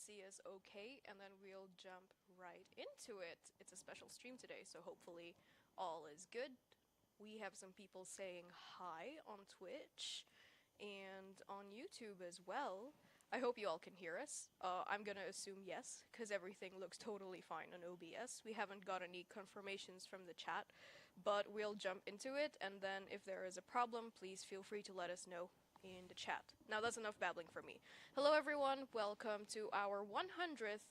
see us okay, and then we'll jump right into it. It's a special stream today, so hopefully all is good. We have some people saying hi on Twitch and on YouTube as well. I hope you all can hear us. I'm gonna assume yes, because everything looks totally fine on OBS. We haven't got any confirmations from the chat, but we'll jump into it, and then if there is a problem, please feel free to let us know in the chat. Now that's enough babbling for me. Hello everyone, welcome to our 100th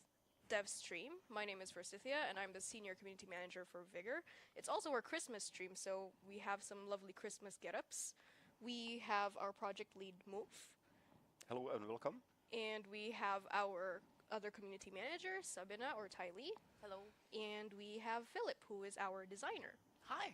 dev stream. My name is Forsythia, and I'm the Senior Community Manager for Vigor. It's also our Christmas stream, so we have some lovely Christmas get-ups. We have our project lead, Move. Hello and welcome. And we have our other community manager, Sabina or Taylee. Hello. And we have Filip, who is our designer. Hi.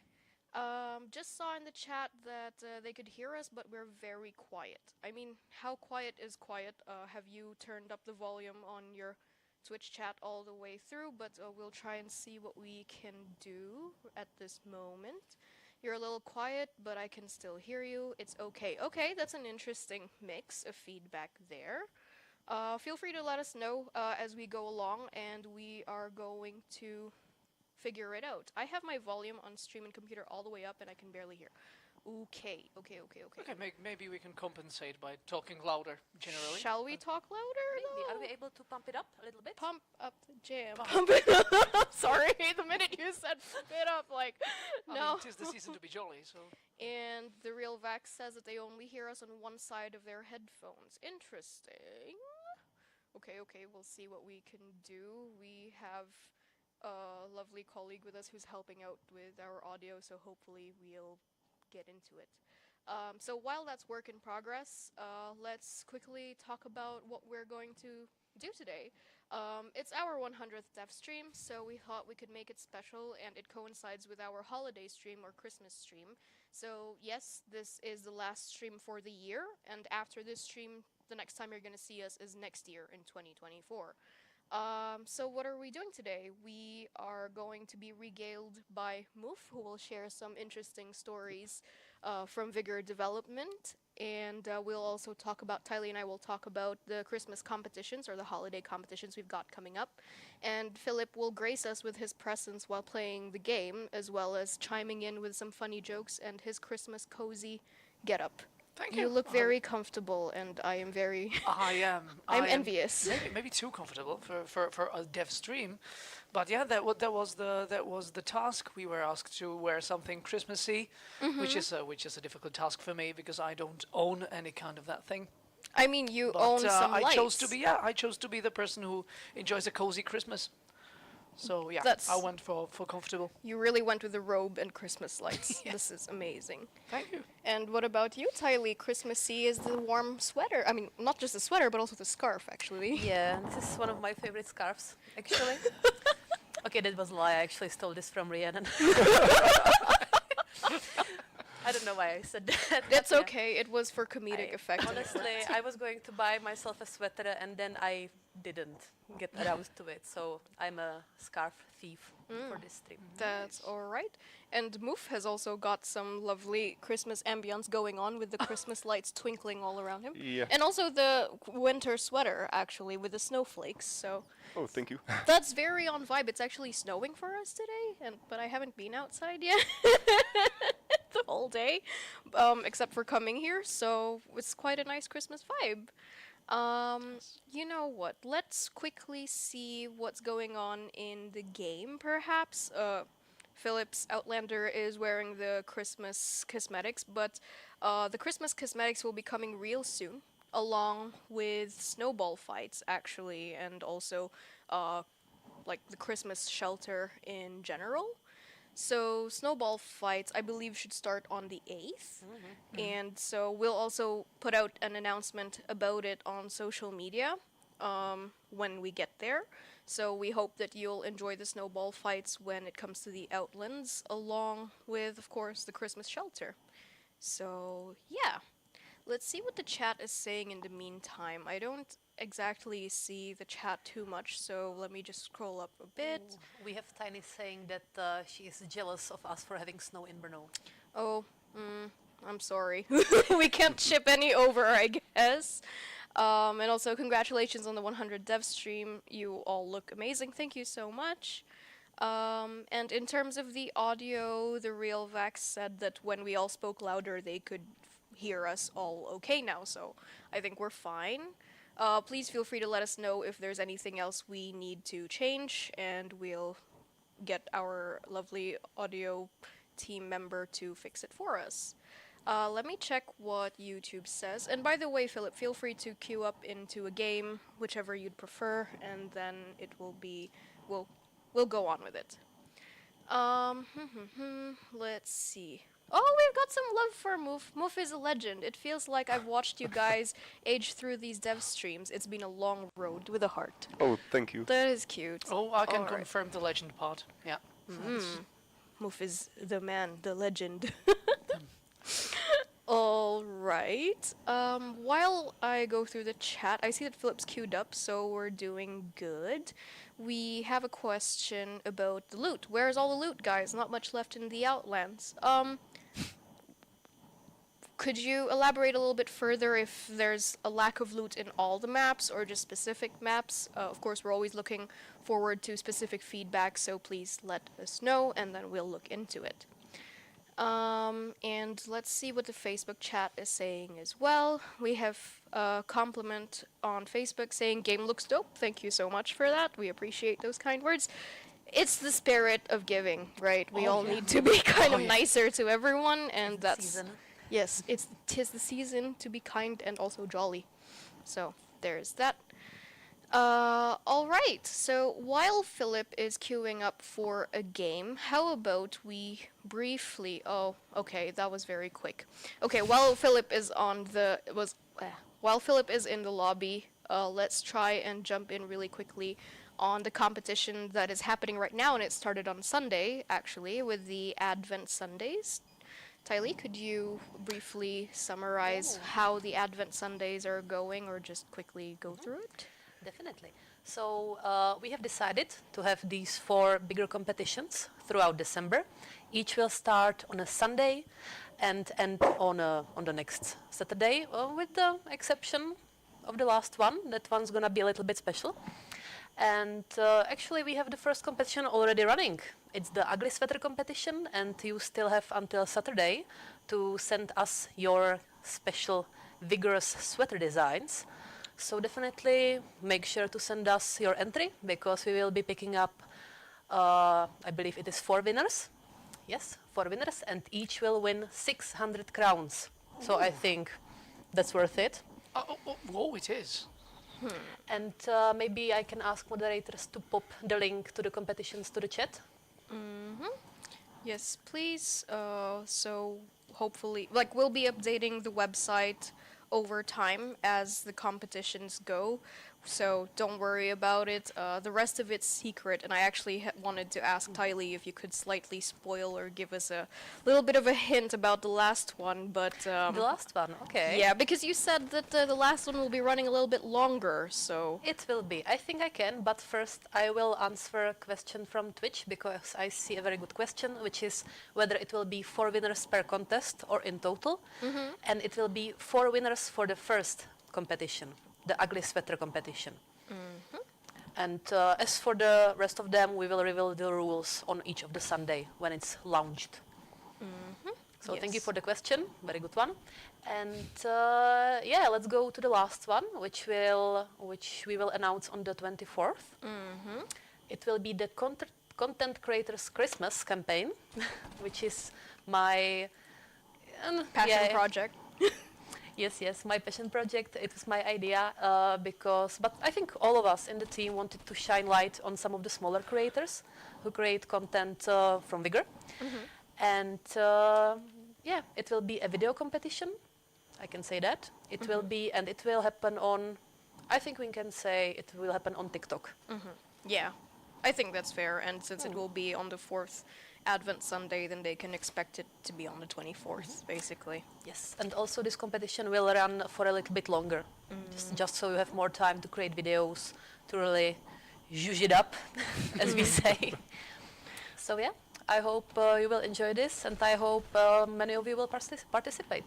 Just saw in the chat that they could hear us, but we're very quiet. I mean, how quiet is quiet? Have you turned up the volume on your Twitch chat all the way through? But we'll try and see what we can do at this moment. You're a little quiet, but I can still hear you. It's okay. Okay, that's an interesting mix of feedback there. Feel free to let us know as we go along, and we are going to figure it out. I have my volume on stream and computer all the way up, and I can barely hear. Okay. Okay, maybe we can compensate by talking louder, generally. Shall we talk louder? Maybe. Though? Are we able to pump it up a little bit? Pump up the jam. Pump it up. Sorry, the minute you said pump it up, like, no. I mean, 'tis the season to be jolly, so... And the real Vax says that they only hear us on one side of their headphones. Interesting. Okay, we'll see what we can do. We have a lovely colleague with us who's helping out with our audio, so hopefully we'll get into it. So while that's work in progress, let's quickly talk about what we're going to do today. It's our 100th dev stream, so we thought we could make it special, and it coincides with our holiday stream or Christmas stream. So yes, this is the last stream for the year, and after this stream, the next time you're going to see us is next year in 2024. So what are we doing today? We are going to be regaled by Moof, who will share some interesting stories from Vigor development. And we'll also talk about, Taylee and I will talk about the Christmas competitions or the holiday competitions we've got coming up. And Filip will grace us with his presence while playing the game, as well as chiming in with some funny jokes and his Christmas cozy getup. Thank you. You look very comfortable, and I am very... I am. I'm envious. Maybe too comfortable for a dev stream, but yeah, that was the task. We were asked to wear something Christmassy, which is a difficult task for me because I don't own any kind of that thing. I mean, you But, own some lights. I chose to be the person who enjoys a cozy Christmas. So yeah, I went for comfortable. You really went with the robe and Christmas lights. Yes. This is amazing. Thank you. And what about you, Taylee? Christmassy is the warm sweater. I mean, not just the sweater, but also the scarf, actually. Yeah, this is one of my favorite scarves, actually. Okay, that was a lie. I actually stole this from Rhiannon. I don't know why I said that. That's yeah. okay. It was for comedic effect. Honestly, I was going to buy myself a sweater and then I didn't get around to it. So I'm a scarf thief for this stream. That's all right. And Moof has also got some lovely Christmas ambience going on with the Christmas lights twinkling all around him. Yeah. And also the winter sweater, actually, with the snowflakes. So Oh, thank you. that's very on vibe. It's actually snowing for us today, but I haven't been outside yet the whole day, except for coming here. So it's quite a nice Christmas vibe. You know what? Let's quickly see what's going on in the game, perhaps. Filip's Outlander is wearing the Christmas cosmetics, but the Christmas cosmetics will be coming real soon, along with snowball fights, actually, and also like the Christmas shelter in general. So snowball fights, I believe, should start on the 8th. And so we'll also put out an announcement about it on social media when we get there. So we hope that you'll enjoy the snowball fights when it comes to the Outlands, along with, of course, the Christmas shelter. So, yeah. Let's see what the chat is saying in the meantime. I don't exactly see the chat too much, so let me just scroll up a bit. Ooh, we have Tiny saying that she is jealous of us for having snow in Brno. Oh, I'm sorry. We can't ship any over, I guess. And also, congratulations on the 100 dev stream. You all look amazing. Thank you so much. And in terms of the audio, the real Vax said that when we all spoke louder, they could hear us all okay now. So I think we're fine. Please feel free to let us know if there's anything else we need to change, and we'll get our lovely audio team member to fix it for us. Let me check what YouTube says. And by the way, Filip, feel free to queue up into a game, whichever you'd prefer, and then it will be... We'll go on with it. Let's see. Oh, we've got some love for Moof. Moof is a legend. It feels like I've watched you guys age through these dev streams. It's been a long road with a heart. Oh, thank you. That is cute. Oh, I can All right. confirm the legend part. Yeah. Moof is the man, the legend. All right. While I go through the chat, I see that Filip's queued up, so we're doing good. We have a question about the loot. Where's all the loot, guys? Not much left in the Outlands. Could you elaborate a little bit further if there's a lack of loot in all the maps or just specific maps? Of course, we're always looking forward to specific feedback, so please let us know, and then we'll look into it. And let's see what the Facebook chat is saying as well. We have a compliment on Facebook saying, "Game looks dope." Thank you so much for that. We appreciate those kind words. It's the spirit of giving, right? We all need to be kind of nicer to everyone, and that's... Season. Yes, tis the season to be kind and also jolly. So, there's that. Alright, so while Filip is queuing up for a game, how about we briefly... Oh, okay, that was very quick. Okay, while Filip is while Filip is in the lobby, let's try and jump in really quickly on the competition that is happening right now, and it started on Sunday, actually, with the Advent Sundays. Taylee, could you briefly summarize how the Advent Sundays are going, or just quickly go through it? Definitely. So we have decided to have these 4 bigger competitions throughout December. Each will start on a Sunday and end on the next Saturday, with the exception of the last one. That one's gonna be a little bit special. And actually we have the first competition already running. It's the Ugly Sweater competition, and you still have until Saturday to send us your special vigorous sweater designs. So definitely make sure to send us your entry, because we will be picking up, I believe it is 4 winners. Yes, 4 winners, and each will win 600 crowns. So I think that's worth it. Oh, it is. And maybe I can ask moderators to pop the link to the competitions to the chat. Yes, please. So hopefully, we'll be updating the website over time as the competitions go, so don't worry about it. The rest of it's secret, and I actually wanted to ask Taylee if you could slightly spoil or give us a little bit of a hint about the last one, but... The last one, okay. Yeah, because you said that the last one will be running a little bit longer, so... It will be. I think I can, but first I will answer a question from Twitch, because I see a very good question, which is whether it will be 4 winners per contest or in total. And it will be 4 winners for the first competition, the Ugly Sweater competition. And as for the rest of them, we will reveal the rules on each of the Sunday when it's launched. So thank you for the question, very good one. And yeah, let's go to the last one, which we will announce on the 24th. It will be the Content Creators Christmas campaign, which is my Passion project. Yes, my passion project. It was my idea but I think all of us in the team wanted to shine light on some of the smaller creators who create content from Vigor. And yeah, it will be a video competition. I can say that. It will be, and it will happen on, I think we can say it will happen on TikTok. Yeah, I think that's fair, and since it will be on the 4th Advent Sunday, then they can expect it to be on the 24th, basically. Yes, and also this competition will run for a little bit longer, just so you have more time to create videos, to really zhuzh it up, as we say. So yeah, I hope you will enjoy this, and I hope many of you will participate.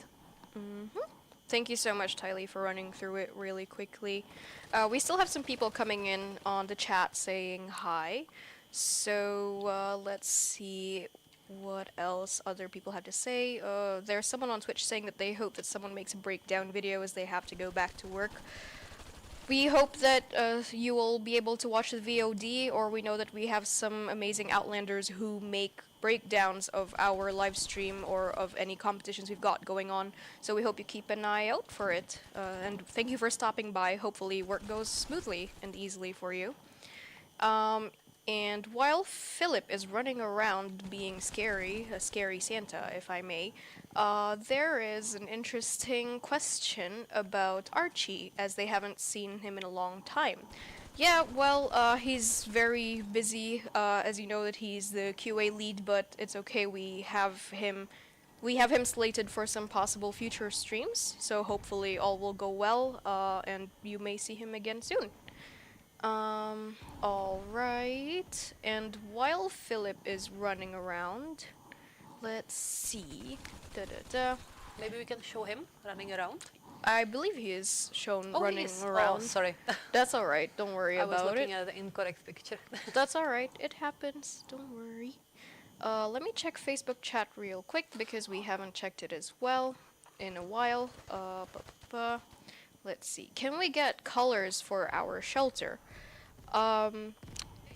Thank you so much, Taylee, for running through it really quickly. We still have some people coming in on the chat saying hi. So let's see what else other people have to say. There's someone on Twitch saying that they hope that someone makes a breakdown video as they have to go back to work. We hope that you will be able to watch the VOD, or we know that we have some amazing Outlanders who make breakdowns of our live stream or of any competitions we've got going on. So we hope you keep an eye out for it. And thank you for stopping by. Hopefully work goes smoothly and easily for you. And while Filip is running around being scary, a scary Santa, if I may, there is an interesting question about Archie, as they haven't seen him in a long time. Yeah, well, he's very busy, as you know that he's the QA lead, but it's okay, we have him slated for some possible future streams, so hopefully all will go well, and you may see him again soon. Alright, and while Filip is running around, let's see, Maybe we can show him running around. I believe he is shown Oh, running yes. around. Oh, sorry. That's alright, don't worry I was about looking it. at the incorrect picture. That's alright, it happens, don't worry. Let me check Facebook chat real quick, because we haven't checked it as well in a while. Let's see, can we get colors for our shelter?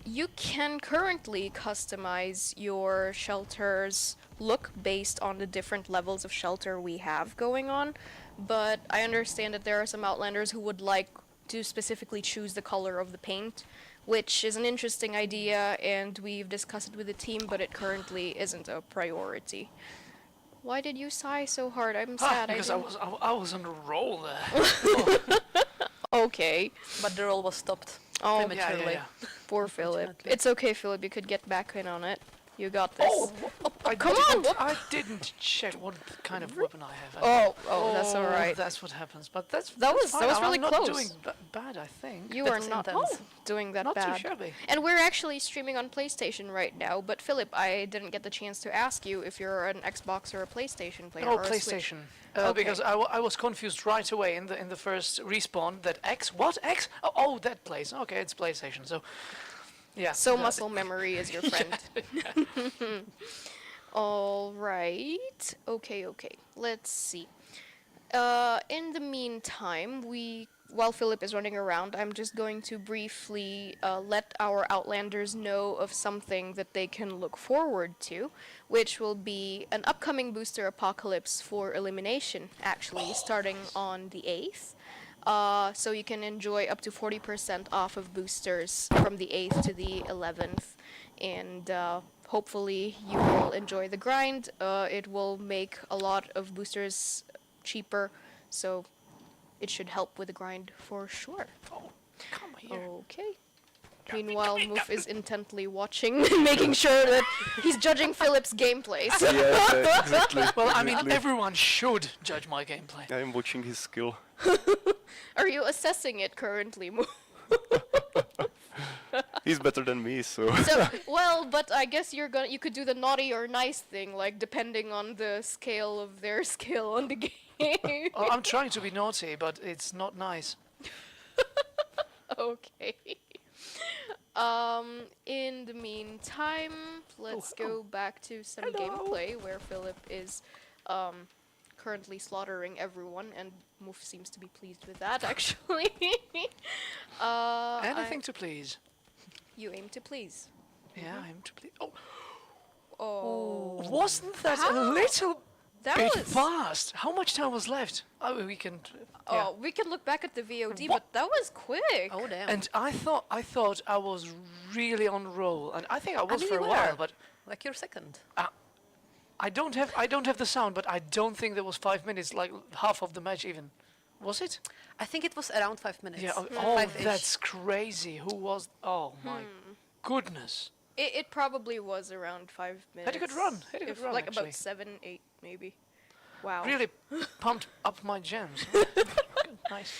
You can currently customize your shelter's look based on the different levels of shelter we have going on, but I understand that there are some Outlanders who would like to specifically choose the color of the paint, which is an interesting idea, and we've discussed it with the team, but it currently isn't a priority. Why did you sigh so hard? I'm sad. Because I was on a roll there. Okay. But the roll was stopped Oh, prematurely. yeah. Poor Filip. Unfortunately. It's okay, Filip. You could get back in on it. You got this. Come on, what- I didn't check what kind of weapon I have. That's all right. That's what happens. But that's That was fine. really I'm not close. doing bad, I think. You That are was not intense. doing that Not bad. too shabby. And we're actually streaming on PlayStation right now. But Filip, I didn't get the chance to ask you if you're an Xbox or a PlayStation player. No, or a Switch. PlayStation. Okay. Because I was confused right away in the first respawn that X. What X? Oh, that place. Okay, it's PlayStation. So, yeah. So muscle memory is your friend. All right. Okay. Let's see. In the meantime, while Filip is running around, I'm just going to briefly let our Outlanders know of something that they can look forward to, which will be an upcoming booster apocalypse for elimination, actually, starting on the 8th. So you can enjoy up to 40% off of boosters from the 8th to the 11th, and hopefully you will enjoy the grind. It will make a lot of boosters cheaper, so it should help with the grind for sure. Oh, come here. Okay. Meanwhile, Moof is intently watching, making sure that he's judging Filip's gameplays. Yeah, exactly. Well, I mean, exactly. everyone should judge my gameplay. I am watching his skill. Are you assessing it currently, Moof? He's better than me, so. So, well, but I guess you could do the naughty or nice thing, like depending on the scale of their skill on the game. Oh, I'm trying to be naughty, but it's not nice. Okay. In the meantime, let's go back to some gameplay where Filip is currently slaughtering everyone, and Moof seems to be pleased with that, actually. Anything to please. You aim to please. Yeah, I am to please. Oh, Oh. wasn't that a How? little That bit was... fast? How much time was left? Oh, we can. Yeah. Oh, we can look back at the VOD, What? but that was quick. Oh, damn. And I thought I was really on roll, and I think I was mean, for you a while, were. but Like your second. I don't have the sound, but I don't think there was 5 minutes, like half of the match even. Was it? I think it was around 5 minutes. Yeah. Hmm. Oh, Five-ish. that's crazy. Who was? Oh my goodness. It probably was around 5 minutes. Had a good run. Had a good If- run, like actually. about 7, 8, maybe. Wow. Really pumped up my gems. Nice.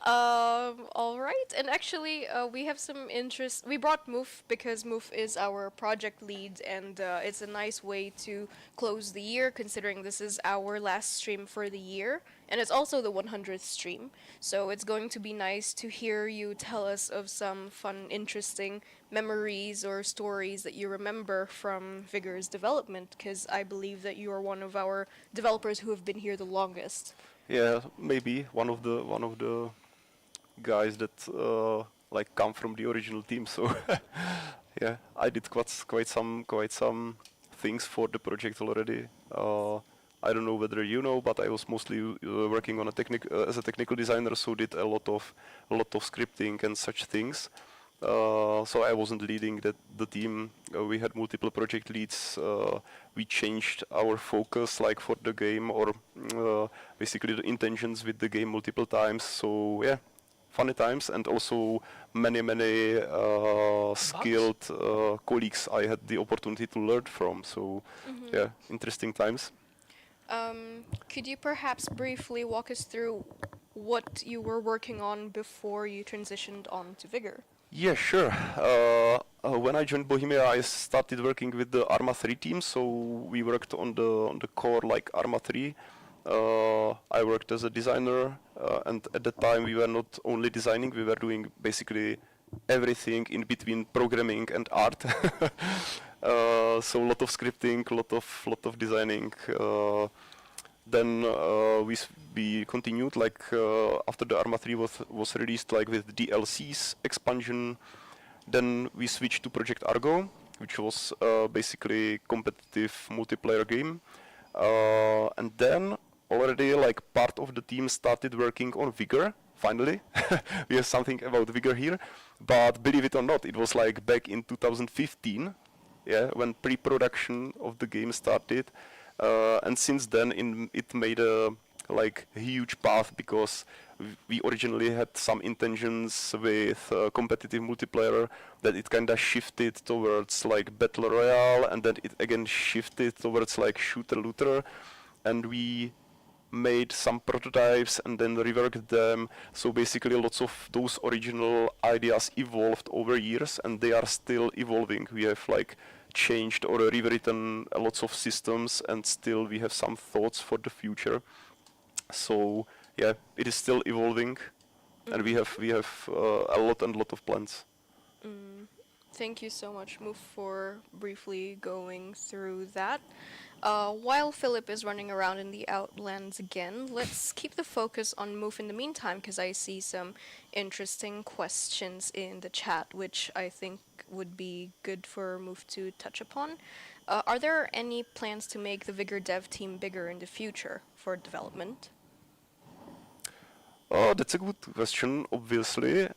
All right. And actually, we have some interest. We brought Moof because Moof is our project lead, and it's a nice way to close the year, considering this is our last stream for the year. and it's also the 100th stream, so it's going to be nice to hear you tell us of some fun, interesting memories or stories that you remember from Vigor's development, because I believe that you are one of our developers who have been here the longest. Yeah, maybe one of the guys that like come from the original team. So yeah, I did quite some things for the project already. I don't know whether you know, but I was mostly working on as a technical designer, so did a lot of scripting and such things. So I wasn't leading the team. We had multiple project leads. We changed our focus, like for the game, or basically the intentions with the game multiple times. So yeah, funny times, and also many skilled colleagues I had the opportunity to learn from. So yeah, interesting times. Could you perhaps briefly walk us through what you were working on before you transitioned on to Vigor? Yeah, sure. When I joined Bohemia, I started working with the Arma 3 team, so we worked on the core like Arma 3. I worked as a designer, and at that time we were not only designing, we were doing basically everything in between programming and art. So a lot of scripting, lot of designing. Then we continued like after the Arma 3 was released, like with DLCs expansion. Then we switched to Project Argo, which was basically competitive multiplayer game. And then already like part of the team started working on Vigor. Finally, we have something about Vigor here. But believe it or not, it was like back in 2015, yeah, when pre-production of the game started. And since then, it made a like huge path, because we originally had some intentions with competitive multiplayer, that it kind of shifted towards like battle royale, and then it again shifted towards like shooter looter, and we made some prototypes and then reworked them. So basically lots of those original ideas evolved over years, and they are still evolving. We have like changed or rewritten lots of systems, and still we have some thoughts for the future. So yeah, it is still evolving, and we have a lot of plans. Thank you so much, Moof, for briefly going through that. While Filip is running around in the Outlands again, let's keep the focus on Moof in the meantime, because I see some interesting questions in the chat, which I think would be good for Moof to touch upon. Are there any plans to make the Vigor dev team bigger in the future for development? That's a good question, obviously.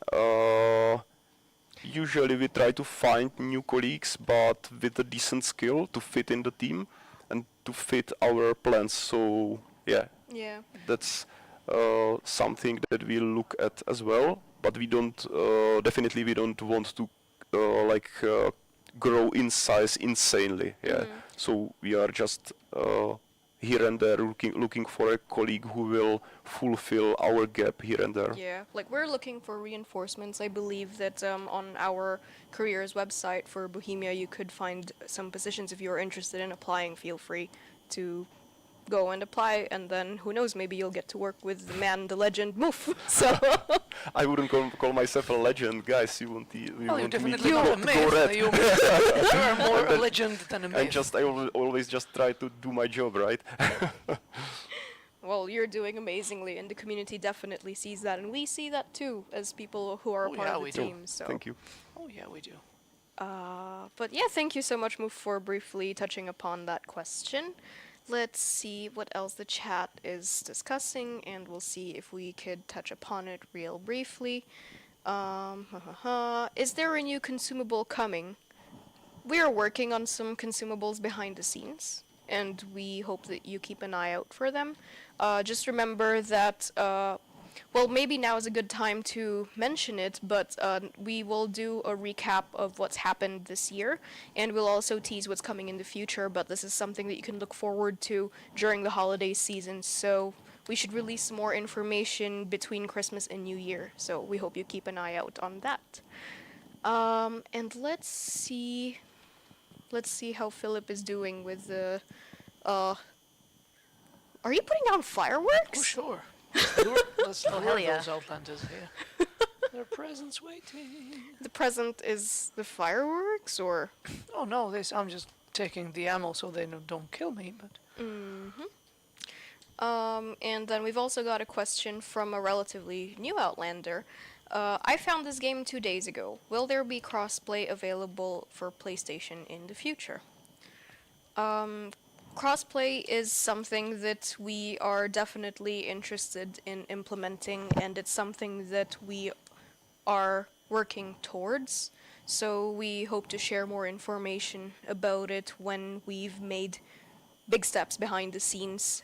Usually we try to find new colleagues, but with a decent skill to fit in the team and to fit our plans. So yeah, that's something that we look at as well. But we don't definitely we don't want to grow in size insanely. Yeah, so we are just here and there looking for a colleague who will fulfill our gap here and there. Yeah, like we're looking for reinforcements. I believe that on our careers website for Bohemia you could find some positions. If you're interested in applying, feel free to go and apply, and then who knows, maybe you'll get to work with the man, the legend, Moof. So I wouldn't call myself a legend, guys. You won't. You're definitely me not to a go myth. red. You are more a legend than a myth. I always just try to do my job, right? well, you're doing amazingly, and the community definitely sees that, and we see that too as people who are a part of the team. So thank you. Oh yeah, we do. But yeah, thank you so much, Moof, for briefly touching upon that question. Let's see what else the chat is discussing, and we'll see if we could touch upon it real briefly. Is there a new consumable coming? We are working on some consumables behind the scenes, and we hope that you keep an eye out for them. Just remember that well, maybe now is a good time to mention it, but we will do a recap of what's happened this year, and we'll also tease what's coming in the future, but this is something that you can look forward to during the holiday season, so we should release more information between Christmas and New Year, so we hope you keep an eye out on that. And let's see how Filip is doing with the Are you putting down fireworks? Oh, sure. Let's Oh, lure hell yeah. those Outlanders here. Their presents waiting. The present is the fireworks, or? Oh no, I'm just taking the ammo so they don't kill me. But And then we've also got a question from a relatively new Outlander. I found this game 2 days ago. Will there be crossplay available for PlayStation in the future? Crossplay is something that we are definitely interested in implementing, and it's something that we are working towards. So we hope to share more information about it when we've made big steps behind the scenes.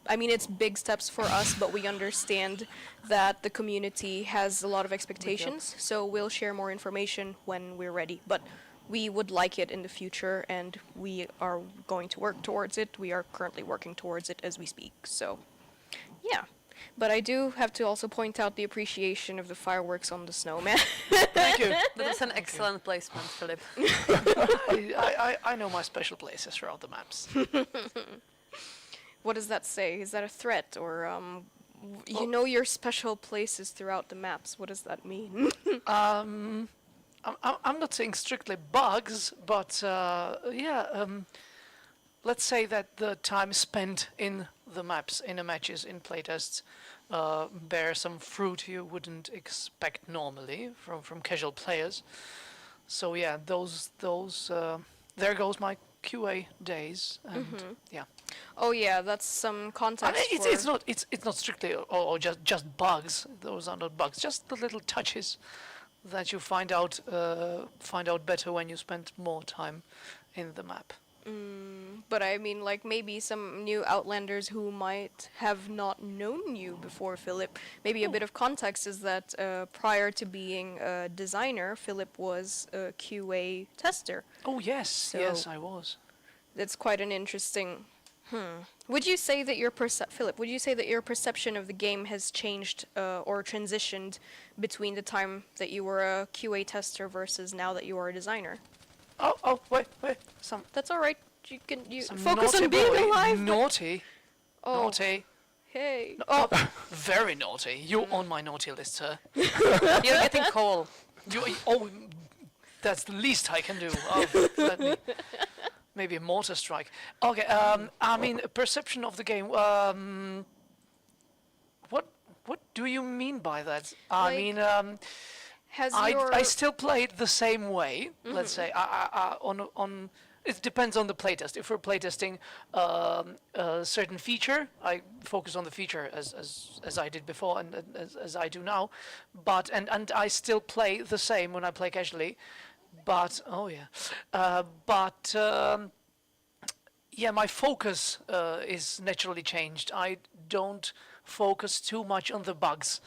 I mean, it's big steps for us, but we understand that the community has a lot of expectations, so we'll share more information when we're ready. But we would like it in the future, and we are going to work towards it. We are currently working towards it as we speak, so yeah. But I do have to also point out the appreciation of the fireworks on the snowman. thank you. That is an excellent placement, Filip. I know my special places throughout the maps. What does that say? Is that a threat, or you know your special places throughout the maps? What does that mean? I'm not saying strictly bugs, but let's say that the time spent in the maps, in the matches, in playtests, bear some fruit you wouldn't expect normally from casual players. So yeah, those there goes my QA days, and yeah. Oh yeah, that's some context. It's not strictly or just bugs. Those are not bugs. Just the little touches that you find out better when you spend more time in the map. But I mean, like, maybe some new Outlanders who might have not known you before, Filip. Maybe a bit of context is that prior to being a designer, Filip was a QA tester. Oh yes, So- yes, I was. That's quite an interesting. Would you say that Filip? Would you say that your perception of the game has changed or transitioned between the time that you were a QA tester versus now that you are a designer? Oh, wait, some That's all right. You some focus naughty on being boy. alive. Naughty, Oh, naughty. hey. Oh, very naughty. You're on my naughty list, sir. You're getting coal. That's the least I can do. Oh, let me. Maybe a mortar strike. Okay. I mean, perception of the game. What do you mean by that? I Like, mean, Has I still play it the same way. Let's say on it depends on the playtest. If we're playtesting a certain feature, I focus on the feature as I did before and as I do now. But and I still play the same when I play casually. But yeah, my focus is naturally changed. I don't focus too much on the bugs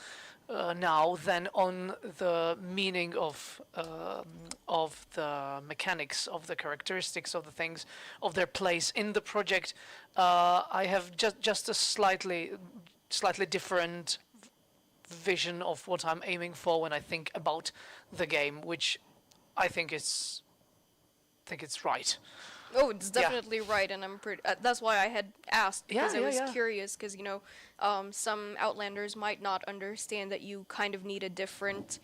now than on the meaning of the mechanics, of the characteristics of the things, of their place in the project. I have just a slightly different vision of what I'm aiming for when I think about the game, which I think it's right. Oh, it's Yeah. definitely right, and I'm pretty. That's why I had asked, because I was yeah. curious. Because some Outlanders might not understand that you kind of need a different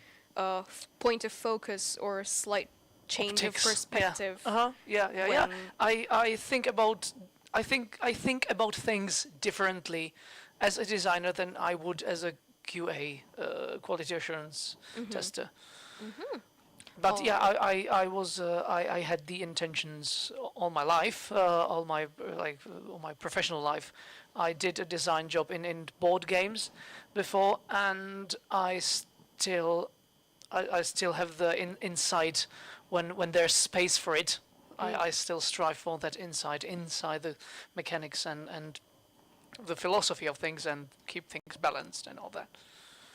point of focus or a slight change of Optics, perspective. Yeah. when- I think about things differently as a designer than I would as a QA quality assurance tester. But Oh. yeah, I had the intentions all my life, all my professional life. I did a design job in board games before, and I still have the insight when there's space for it. I still strive for that insight inside the mechanics and the philosophy of things, and keep things balanced and all that.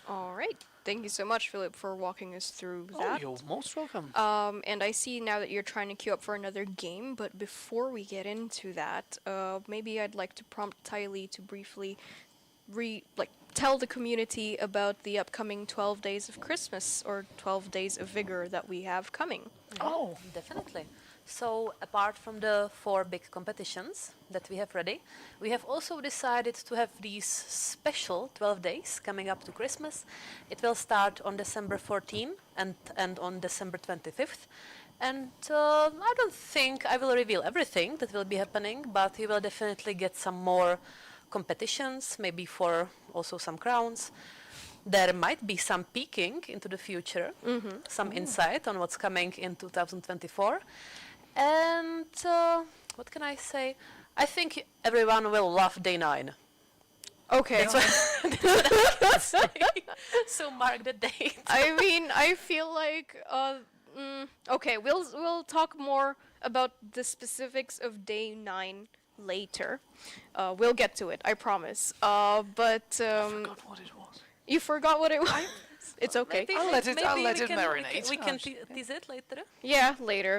All right. Thank you so much, Filip, for walking us through Oh, that. you're most welcome. And I see now that you're trying to queue up for another game, but before we get into that, maybe I'd like to prompt Taylee to briefly tell the community about the upcoming 12 Days of Christmas or 12 Days of Vigor that we have coming. Oh. Definitely. So apart from the 4 big competitions that we have ready, we have also decided to have these special 12 days coming up to Christmas. It will start on December 14 and end on December 25th. And I don't think I will reveal everything that will be happening, but you will definitely get some more competitions, maybe for also some crowns. There might be some peeking into the future, some insight on what's coming in 2024. And what can I say? I think everyone will love day 9. Okay. That's what I can say. So mark the date. I mean, I feel like okay, we'll talk more about the specifics of day 9 later. We'll get to it, I promise. But Forgot what it was. you forgot what it was. It's okay. Maybe- I'll let it- maybe I'll let we it can- marinate. We can Oh, tease it later. Yeah, later.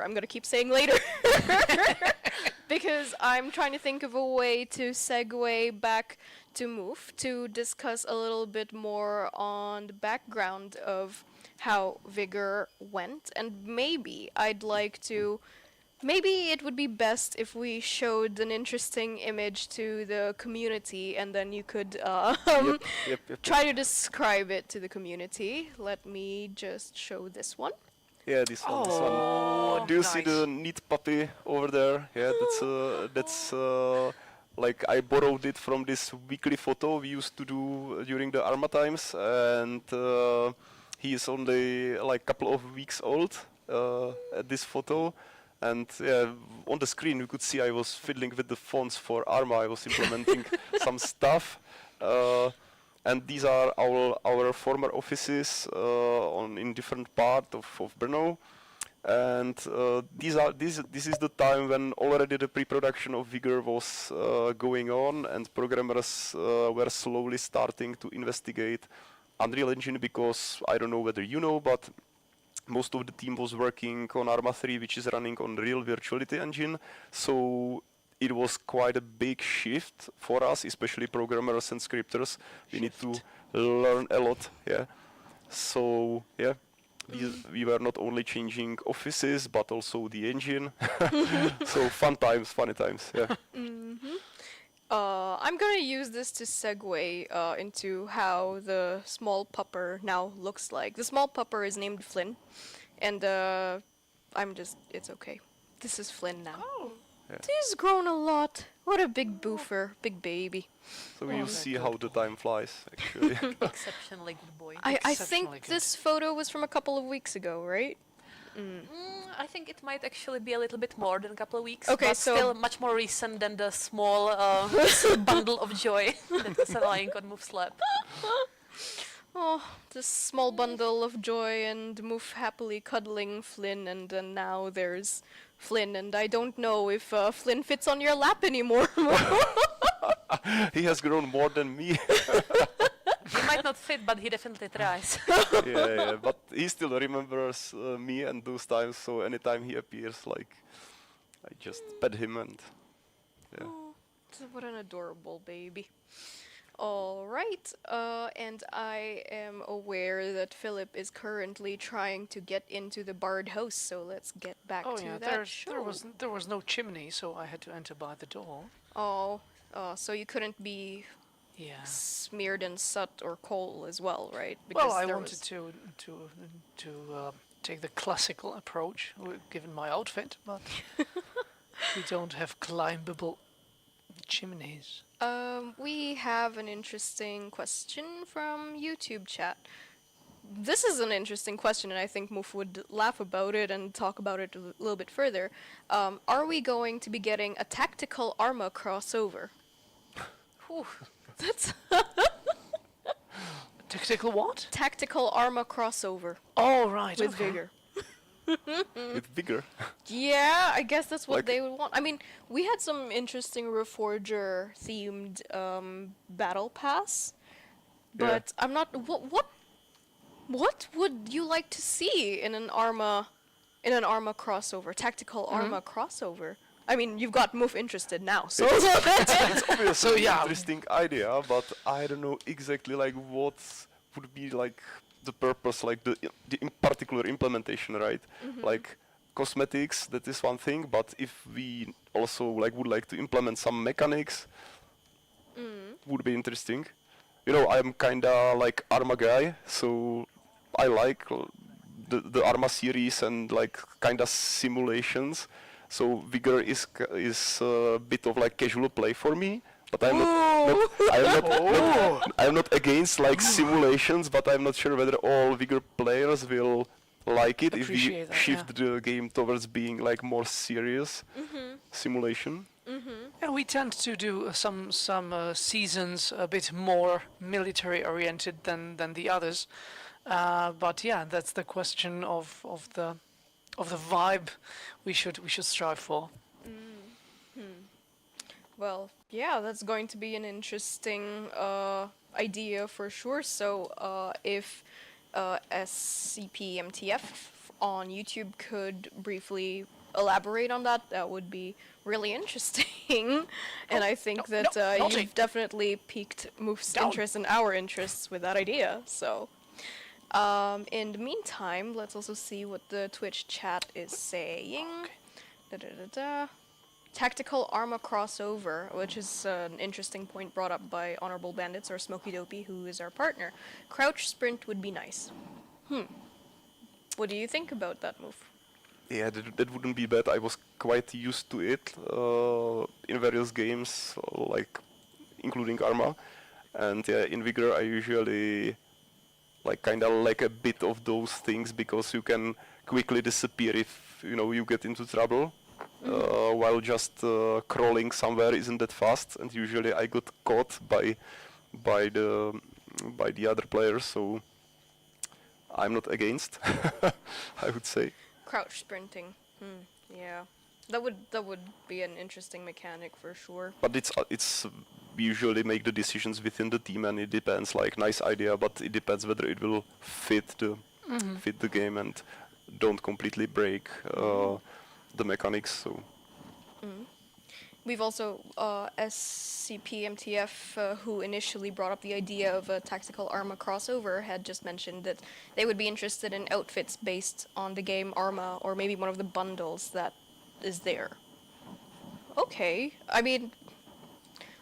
I'm gonna keep saying later. Because I'm trying to think of a way to segue back to Move to discuss a little bit more on the background of how Vigor went. And maybe it would be best if we showed an interesting image to the community and then you could Yep. try to describe it to the community. Let me just show this one. Yeah, this one. Do you see the neat puppy over there? Yeah, that's like I borrowed it from this weekly photo we used to do during the Arma times, and he is only like a couple of weeks old at this photo. And yeah, on the screen you could see I was fiddling with the fonts for Arma. I was implementing some stuff. And these are our former offices in different part of Brno, and this is the time when already the pre-production of Vigor was going on, and programmers were slowly starting to investigate Unreal Engine, because I don't know whether you know, but most of the team was working on Arma 3, which is running on Real Virtuality Engine, so it was quite a big shift for us, especially programmers and scripters. We need to learn a lot, yeah. So, yeah, we were not only changing offices, but also the engine. So, funny times, yeah. I'm gonna use this to segue into how the small pupper now looks like. The small pupper is named Flynn, and it's okay. This is Flynn now. Oh. Yeah. He's grown a lot. What a big boofer, big baby. So you see how the time flies, actually. Exceptionally good boy. I Exceptionally think good. this photo was from a couple of weeks ago, right? I think it might actually be a little bit more than a couple of weeks. Okay, but so- still much more recent than the small bundle of joy that was lying on Move's lap. Oh, this small bundle of joy and Moof happily cuddling Flynn, and then now there's Flynn, and I don't know if Flynn fits on your lap anymore. He has grown more than me. He might not fit, but he definitely tries. yeah, but he still remembers me and those times, so anytime he appears, like, I just pet him and, yeah. Oh, what an adorable baby. All right, and I am aware that Filip is currently trying to get into the barred house, so let's get back Oh to yeah, that show. there was no chimney, so I had to enter by the door. Oh, so you couldn't be Yeah. smeared in soot or coal as well, right? Well, I there wanted to take the classical approach, given my outfit, but we don't have climbable chimneys. We have an interesting question from YouTube chat. This is an interesting question, and I think Moof would laugh about it and talk about it a little bit further. Are we going to be getting a tactical Arma crossover? Whew, that's Tactical what? tactical Arma crossover Oh, right. with okay. Vigor. With Vigor. Yeah, I guess that's what Like- they would want. I mean, we had some interesting Reforger themed battle pass, Yeah. but I'm not. What would you like to see in an Arma crossover, tactical Arma crossover? I mean, you've got Moof interested now, so It's obviously So, yeah. an interesting idea, but I don't know exactly like what would be like the purpose, like the particular implementation, right? Like cosmetics, that is one thing, but if we also like would like to implement some mechanics, would be interesting. You know, I'm kinda like Arma guy, so I like the Arma series and like kinda simulations. So Vigor is a bit of like casual play for me, but I'm not against like simulations, but I'm not sure whether all Vigor players will like it if we Appreciate that, shift the game towards being like more serious simulation. Yeah, we tend to do some seasons a bit more military oriented than the others, but yeah, that's the question of the vibe we should strive for. Well, yeah, that's going to be an interesting idea for sure. So, if SCPMTF on YouTube could briefly elaborate on that, that would be really interesting. And I think that naughty. you've definitely piqued Moof's interest and our interests with that idea. So, in the meantime, let's also see what the Twitch chat is saying. Tactical Arma crossover, which is an interesting point brought up by Honorable Bandits or Smoky Dopey, who is our partner. Crouch sprint would be nice. What do you think about that move? Yeah, that wouldn't be bad. I was quite used to it in various games, like including Arma, and in Vigor I usually like kind of lack a bit of those things because you can quickly disappear if you get into trouble. While just crawling somewhere isn't that fast, and usually I got caught by the other players, so I'm not against. I would say. Crouch sprinting. Yeah, that would be an interesting mechanic for sure. But it's we usually make the decisions within the team, and it depends. Like nice idea, but it depends whether it will fit the game and don't completely break the mechanics. So. We've also SCPMTF, who initially brought up the idea of a tactical Arma crossover, had just mentioned that they would be interested in outfits based on the game Arma, or maybe one of the bundles that is there. Okay, I mean,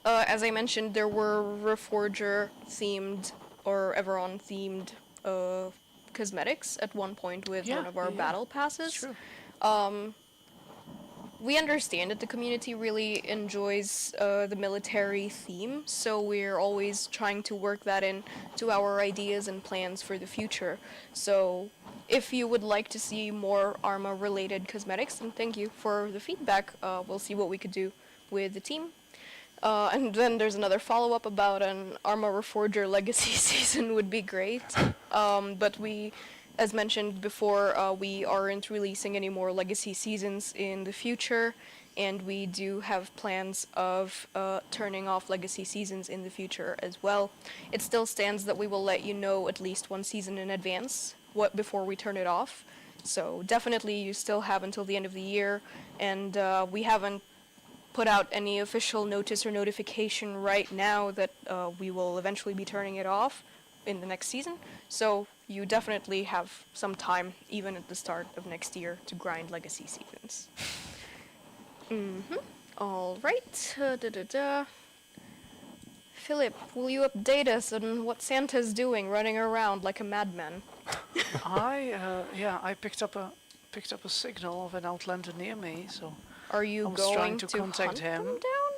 as I mentioned, there were Reforger themed or Everon themed cosmetics at one point with one of our battle passes. True. We understand that the community really enjoys the military theme, so we're always trying to work that in to our ideas and plans for the future. So if you would like to see more Arma-related cosmetics, then thank you for the feedback. We'll see what we could do with the team. And then there's another follow-up about an Arma Reforger Legacy season would be great. But we... As mentioned before, we aren't releasing any more Legacy seasons in the future, and we do have plans of turning off Legacy seasons in the future as well. It still stands that we will let you know at least one season in advance before we turn it off. So definitely you still have until the end of the year, and we haven't put out any official notice or notification right now that we will eventually be turning it off in the next season. So you definitely have some time, even at the start of next year, to grind Legacy seasons. All right. Filip, will you update us on what Santa's doing, running around like a madman? I picked up a signal of an Outlander near me, so Are you I was going trying to to contact hunt him. them down?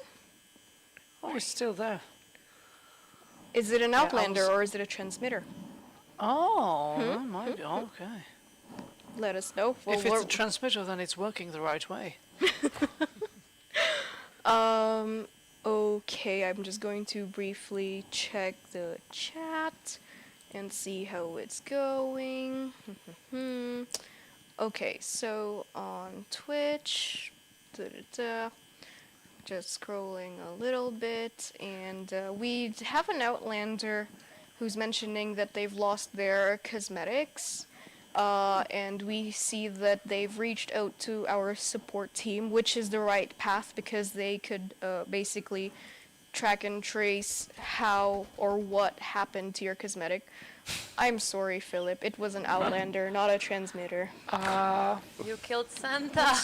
Oh, he's still there. Is it an I Outlander was- or is it a transmitter? Oh, that might be okay. Let us know. Well, If it's a transmitter, then it's working the right way. Okay, I'm just going to briefly check the chat and see how it's going. Okay, so on Twitch, just scrolling a little bit, and we have an Outlander who's mentioning that they've lost their cosmetics, and we see that they've reached out to our support team, which is the right path because they could basically track and trace how or what happened to your cosmetic. I'm sorry, Filip. It was an Outlander, not a transmitter. You killed Santa.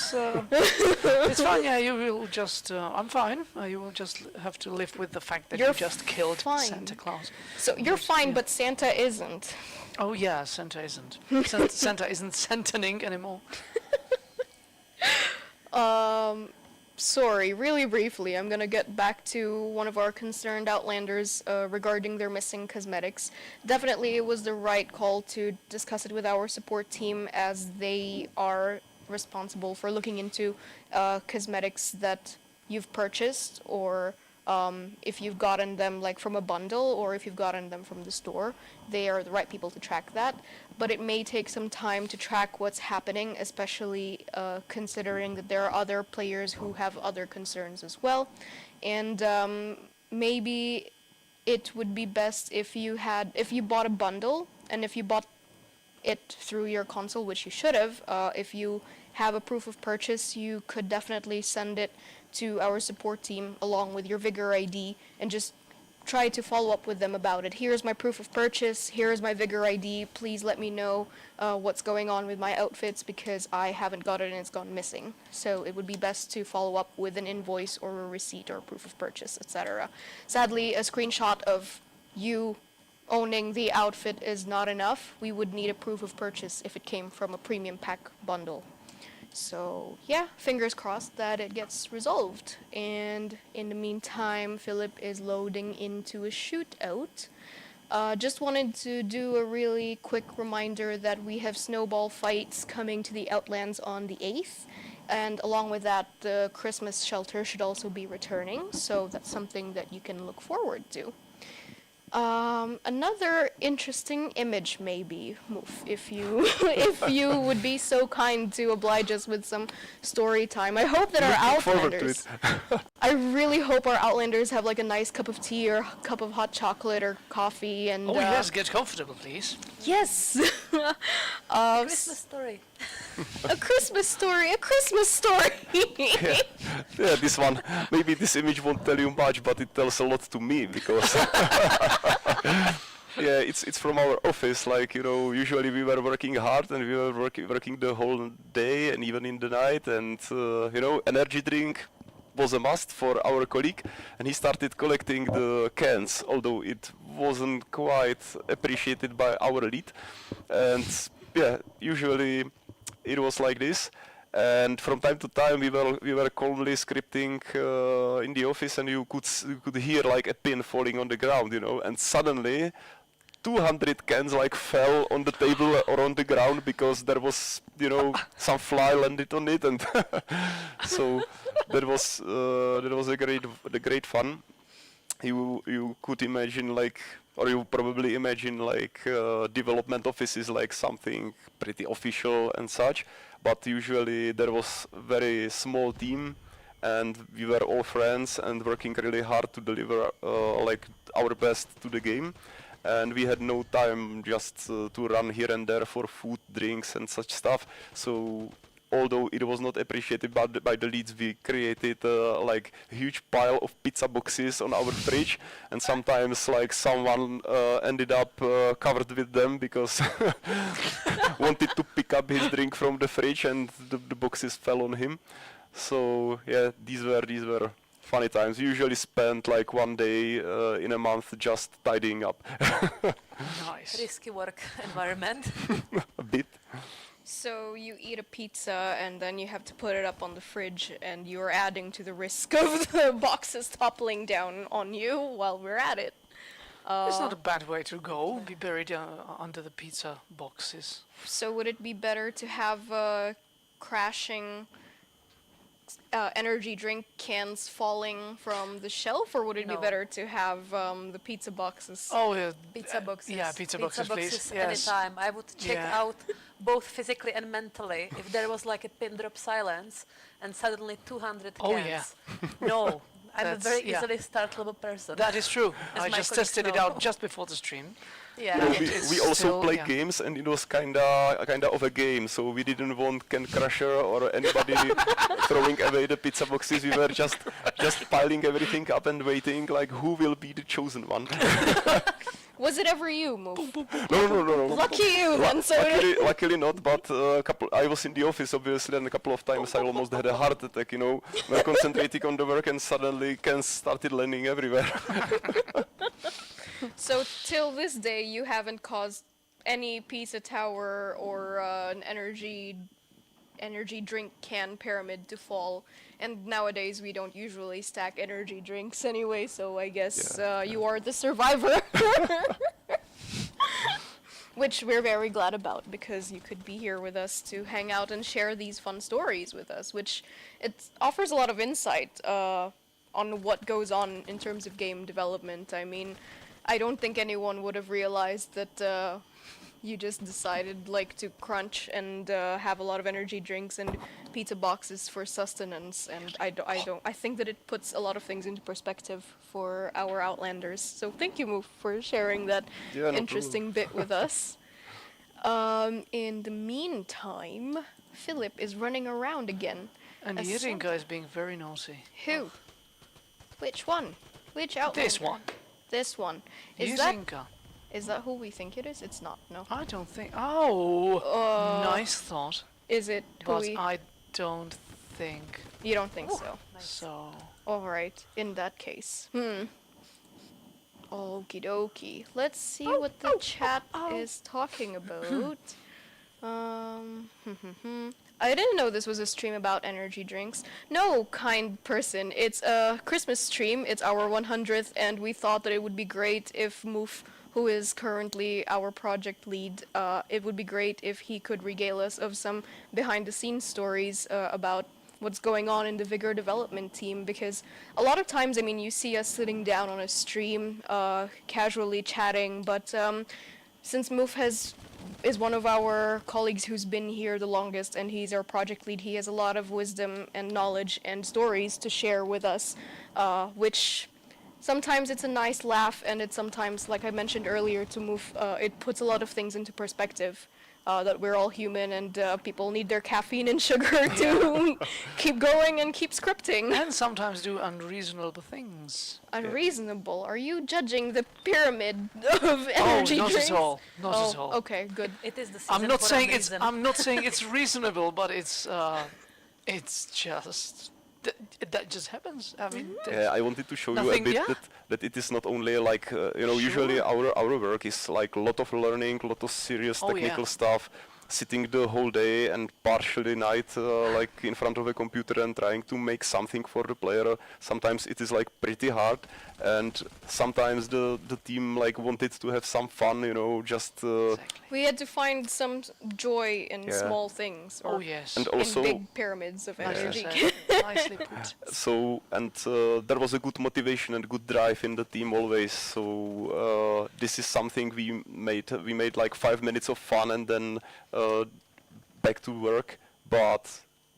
It's fine. Yeah, you will just. I'm fine. You will just have to live with the fact that You're you just killed fine. Santa Claus. So you're fine, yeah. but Santa isn't. Oh yeah, Santa isn't. Santa isn't Santaning anymore. Sorry, really briefly, I'm gonna get back to one of our concerned Outlanders regarding their missing cosmetics. Definitely it was the right call to discuss it with our support team, as they are responsible for looking into cosmetics that you've purchased, or if you've gotten them like from a bundle, or if you've gotten them from the store. They are the right people to track that, but it may take some time to track what's happening, especially considering that there are other players who have other concerns as well. And maybe it would be best if you bought a bundle, and if you bought it through your console, which you should have. If you have a proof of purchase, you could definitely send it to our support team along with your Vigor ID, and just try to follow up with them about it. Here's my proof of purchase, here's my Vigor ID, please let me know what's going on with my outfits, because I haven't got it and it's gone missing. So it would be best to follow up with an invoice or a receipt or a proof of purchase, etc. Sadly, a screenshot of you owning the outfit is not enough. We would need a proof of purchase if it came from a premium pack bundle. So yeah, fingers crossed that it gets resolved. And in the meantime, Filip is loading into a shootout. Just wanted to do a really quick reminder that we have snowball fights coming to the Outlands on the 8th. And along with that, the Christmas shelter should also be returning. So that's something that you can look forward to. Another interesting image, maybe, if you if you would be so kind to oblige us with some story time. I hope that our Outlanders, I really hope our Outlanders have like a nice cup of tea or a cup of hot chocolate or coffee, and Oh yes, get comfortable, please. yes, Christmas story. a Christmas story, a Christmas story. Yeah, this one. Maybe this image won't tell you much, but it tells a lot to me, because yeah, it's from our office. Like, you know, usually we were working hard and we were working the whole day and even in the night, and you know, energy drink was a must for our colleague, and he started collecting the cans, although it wasn't quite appreciated by our lead. And yeah, usually it was like this. And from time to time we were calmly scripting in the office, and you could hear like a pin falling on the ground, you know, and suddenly 200 cans like fell on the table or on the ground because there was, you know, some fly landed on it, and so that was a great fun. You could imagine like, or you probably imagine like development offices like something pretty official and such, but usually there was a very small team, and we were all friends and working really hard to deliver like our best to the game. And we had no time just to run here and there for food, drinks and such stuff. So although it was not appreciated by the leads, we created like a huge pile of pizza boxes on our fridge, and sometimes like someone ended up covered with them because wanted to pick up his drink from the fridge, and the boxes fell on him. So yeah, these were funny times. We usually spent like one day in a month just tidying up. Nice. Risky work environment. A bit. So you eat a pizza and then you have to put it up on the fridge, and you're adding to the risk of the boxes toppling down on you while we're at it. It's not a bad way to go. Be buried under the pizza boxes. So would it be better to have crashing energy drink cans falling from the shelf, or would it be No. better to have the pizza boxes? Oh yeah. Pizza boxes. Yeah, pizza boxes, please. Yes. Anytime. I would check Yeah. out both physically and mentally if there was like a pin drop silence and suddenly 200 cans. Oh, yeah. No, I'm a That's- very yeah. easily startlable person. That is true. As I my just colleagues tested it know. out just before the stream. Yeah. No, It's we also still, played yeah. games, and it was kinda of a game. So we didn't want Can Crusher or anybody throwing away the pizza boxes. We were just piling everything up and waiting, like who will be the chosen one. Was it ever you, Moof? No. Lucky you, then. So Luckily not, but I was in the office obviously, and a couple of times I almost had a heart attack. When concentrating on the work, and suddenly cans started landing everywhere. So till this day, you haven't caused any pizza tower or an energy drink can pyramid to fall. And nowadays we don't usually stack energy drinks anyway, so I guess you are the survivor. Which we're very glad about, because you could be here with us to hang out and share these fun stories with us, which it offers a lot of insight on what goes on in terms of game development. I mean, I don't think anyone would have realized that you just decided to crunch and have a lot of energy drinks and pizza boxes for sustenance, and I think that it puts a lot of things into perspective for our Outlanders. So thank you, Moof, for sharing that interesting bit with us. In the meantime, Filip is running around again. And the eating guy is being very naughty. Who? Which one? Which Outlander? This one. This one. Is that who we think it is? It's not, no. I don't think. Oh, nice thought. Is it who But I don't think You don't think so? so. Alright, in that case. Okie dokie. Let's see what the chat is talking about. I didn't know this was a stream about energy drinks. No, kind person. It's a Christmas stream. It's our 100th, and we thought that it would be great if Moof, who is currently our project lead, it would be great if he could regale us of some behind-the-scenes stories about what's going on in the Vigor development team, because a lot of times, I mean, you see us sitting down on a stream, casually chatting, but since Moof is one of our colleagues who's been here the longest, and he's our project lead, he has a lot of wisdom and knowledge and stories to share with us, which sometimes it's a nice laugh, and it's sometimes, like I mentioned earlier to Moof, it puts a lot of things into perspective. That we're all human, and people need their caffeine and sugar to keep going and keep scripting. And sometimes do unreasonable things. Unreasonable? Are you judging the pyramid of energy not drinks? at all. Not at all. Okay, good. It is the season I'm not for saying a it's. reason. I'm not saying it's reasonable, but it's just that just happens. I mean, I wanted to show you a Nothing- bit yeah. that it is not only like usually our work is like a lot of learning, a lot of serious Oh, technical yeah. stuff, sitting the whole day and partially night like in front of a computer and trying to make something for the player. Sometimes it is like pretty hard, and sometimes the team like wanted to have some fun, just exactly. We had to find some joy in Yeah. small things, or Oh yes. and in also big pyramids of Nicely energy. said. Nicely put. so and there was a good motivation and good drive in the team always. So this is something we made. We made like 5 minutes of fun and then back to work. But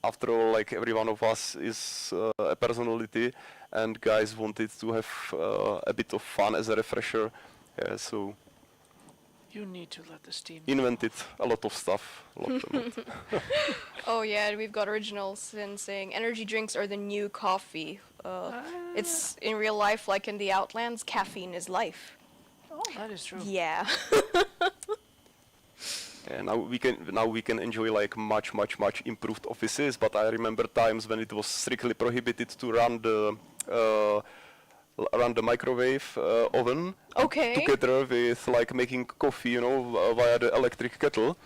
after all, like every one of us is a personality, and guys wanted to have a bit of fun as a refresher. Yeah, so You need to let this team. invented a lot of stuff. A lot. Oh yeah, and we've got original Sin saying energy drinks are the new coffee. It's in real life, like in the Outlands, caffeine is life. That is true. Yeah. And now we can enjoy like much improved offices. But I remember times when it was strictly prohibited to run the microwave oven Okay. together with like making coffee, via the electric kettle,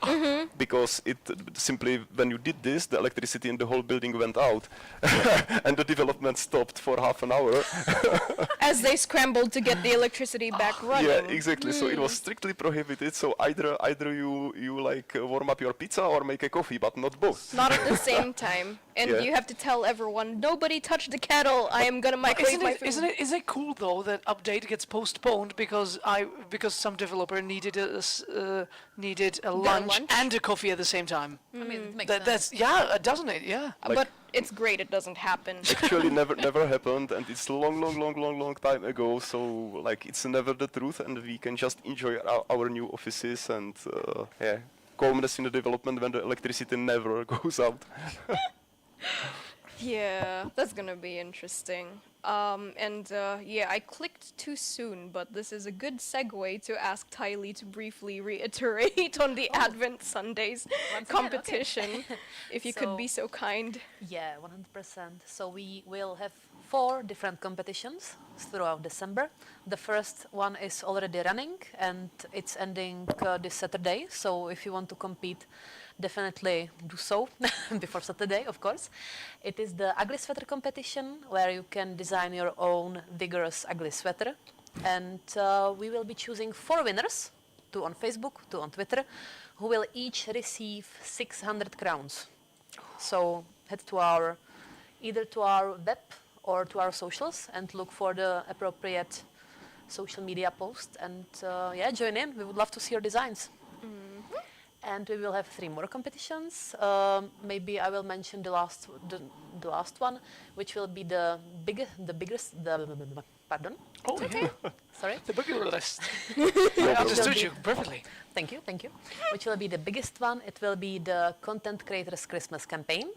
because it simply when you did this, the electricity in the whole building went out, and the development stopped for half an hour. As they scrambled to get the electricity back running. Yeah, exactly. So it was strictly prohibited. So either you like warm up your pizza or make a coffee, but not both. Not at the same time. And Yeah. you have to tell everyone, nobody touch the kettle. I am gonna microwave my food. Isn't it cool though that update gets postponed because some developer needed a lunch lunch? and a coffee at the same time. I mean, it makes That's sense. doesn't it? Yeah. But it's great it doesn't happen. Actually never happened, and it's long time ago, so like it's never the truth, and we can just enjoy our new offices and calmness in the development when the electricity never goes out. Yeah, that's gonna be interesting. Yeah, I clicked too soon, but this is a good segue to ask Taylee to briefly reiterate on the Advent Sundays Once again, okay. competition, if you could be so kind. Yeah, 100%. So we will have 4 different competitions throughout December. The first one is already running and it's ending this Saturday. So if you want to compete, definitely do so before Saturday, of course. It is the ugly sweater competition where you can design your own vigorous ugly sweater. And we will be choosing 4 winners, 2 on Facebook, 2 on Twitter, who will each receive 600 crowns. So head to either to our web or to our socials and look for the appropriate social media post and yeah, join in. We would love to see your designs. And we will have 3 more competitions. Maybe I will mention the last one, which will be pardon. Oh, okay. Sorry. The bigger list. I understood you perfectly. Thank you. Which will be the biggest one. It will be the Content Creators Christmas campaign.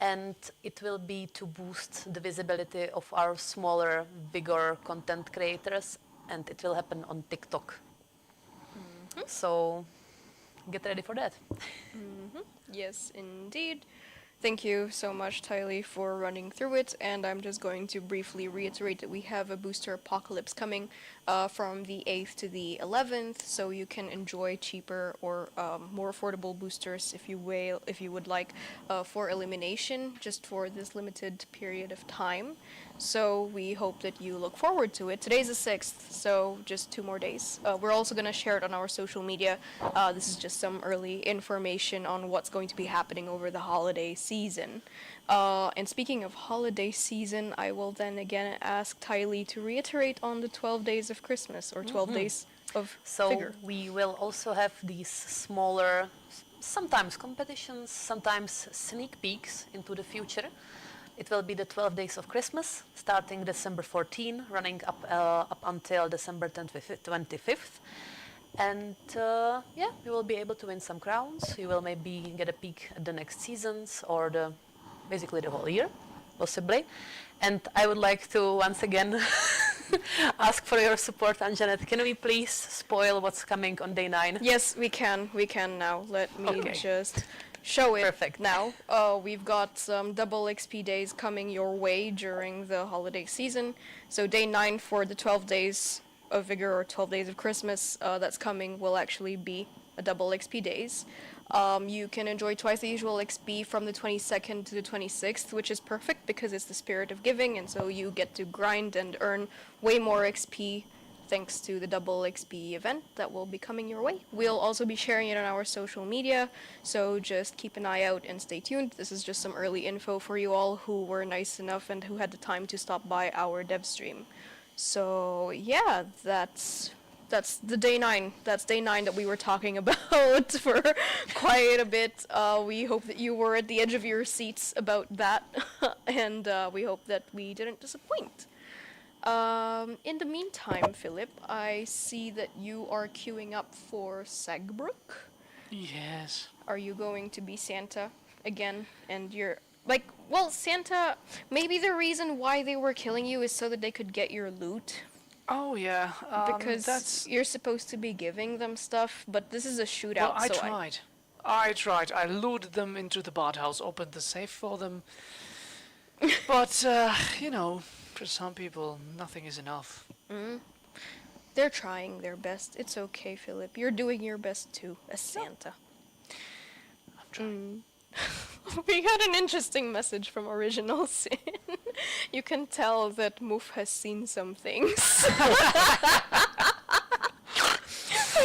And it will be to boost the visibility of our smaller, bigger content creators. And it will happen on TikTok. So get ready for that. Yes, indeed. Thank you so much, Taylee, for running through it. And I'm just going to briefly reiterate that we have a booster apocalypse coming from the 8th to the 11th, so you can enjoy cheaper or more affordable boosters if you would like for elimination, just for this limited period of time. So we hope that you look forward to it. Today's the 6th, so just 2 more days. We're also going to share it on our social media. This is just some early information on what's going to be happening over the holiday season. And speaking of holiday season, I will then again ask Taylee to reiterate on the 12 days of Christmas, or 12 days of Vigor. So we will also have these smaller, sometimes competitions, sometimes sneak peeks into the future. It will be the 12 days of Christmas, starting December 14, running up until December 25th. And yeah, you will be able to win some crowns. You will maybe get a peek at the next seasons or basically the whole year, possibly. And I would like to once again ask for your support, Anjanette. Can we please spoil what's coming on day 9? Yes, we can. We can now. Let me just show it. Perfect. Now. We've got some double XP days coming your way during the holiday season. So day 9 for the 12 days of Vigor, or 12 days of Christmas that's coming, will actually be a double XP days. You can enjoy twice the usual XP from the 22nd to the 26th, which is perfect because it's the spirit of giving, and so you get to grind and earn way more XP thanks to the double XP event that will be coming your way. We'll also be sharing it on our social media, so just keep an eye out and stay tuned. This is just some early info for you all who were nice enough and who had the time to stop by our dev stream. So yeah, that's the day 9. That's day 9 that we were talking about for quite a bit. We hope that you were at the edge of your seats about that, and we hope that we didn't disappoint. In the meantime, Filip, I see that you are queuing up for Segbrook. Yes. Are you going to be Santa again? And you're Santa, maybe the reason why they were killing you is so that they could get your loot. Oh, yeah. Because you're supposed to be giving them stuff, but this is a shootout, Well, I tried. I lured them into the bathhouse, opened the safe for them. But, for some people, nothing is enough. They're trying their best. It's okay, Filip. You're doing your best too, as Santa. I'm trying. We got an interesting message from Original Sin. You can tell that Moof has seen some things. Have